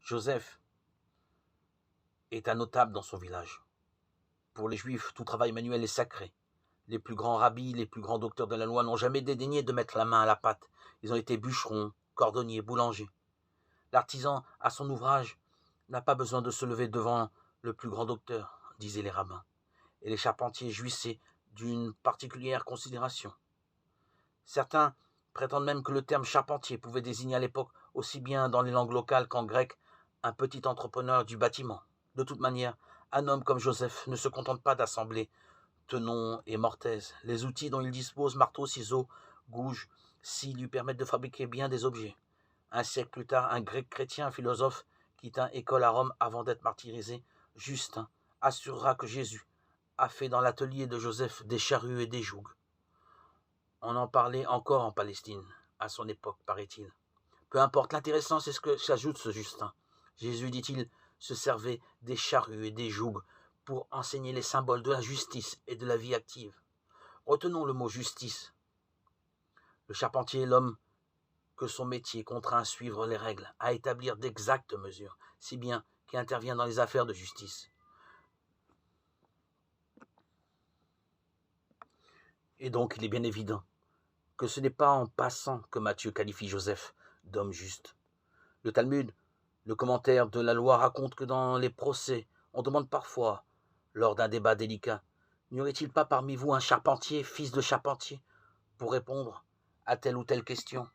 Joseph est un notable dans son village. Pour les Juifs, tout travail manuel est sacré. Les plus grands rabbis, les plus grands docteurs de la loi n'ont jamais dédaigné de mettre la main à la pâte. Ils ont été bûcherons, cordonniers, boulangers. L'artisan, à son ouvrage, n'a pas besoin de se lever devant le plus grand docteur, disaient les rabbins. Et les charpentiers jouissaient d'une particulière considération. Certains prétendent même que le terme charpentier pouvait désigner à l'époque, aussi bien dans les langues locales qu'en grec, un petit entrepreneur du bâtiment. De toute manière, un homme comme Joseph ne se contente pas d'assembler tenons et mortaises. Les outils dont il dispose, marteaux, ciseaux, gouges, scies, lui permettent de fabriquer bien des objets. Un siècle plus tard, un grec chrétien, un philosophe, qui tint école à Rome avant d'être martyrisé, Justin, assurera que Jésus a fait dans l'atelier de Joseph des charrues et des jougs. On en parlait encore en Palestine, à son époque, paraît-il. Peu importe, l'intéressant, c'est ce que s'ajoute ce Justin. Jésus, dit-il, se servait des charrues et des jougs pour enseigner les symboles de la justice et de la vie active. Retenons le mot justice. Le charpentier est l'homme que son métier contraint à suivre les règles, à établir d'exactes mesures, si bien qu'il intervient dans les affaires de justice. Et donc, il est bien évident que ce n'est pas en passant que Matthieu qualifie Joseph d'homme juste. Le Talmud, le commentaire de la loi, raconte que dans les procès, on demande parfois, lors d'un débat délicat, n'y aurait-il pas parmi vous un charpentier, fils de charpentier, pour répondre à telle ou telle question ?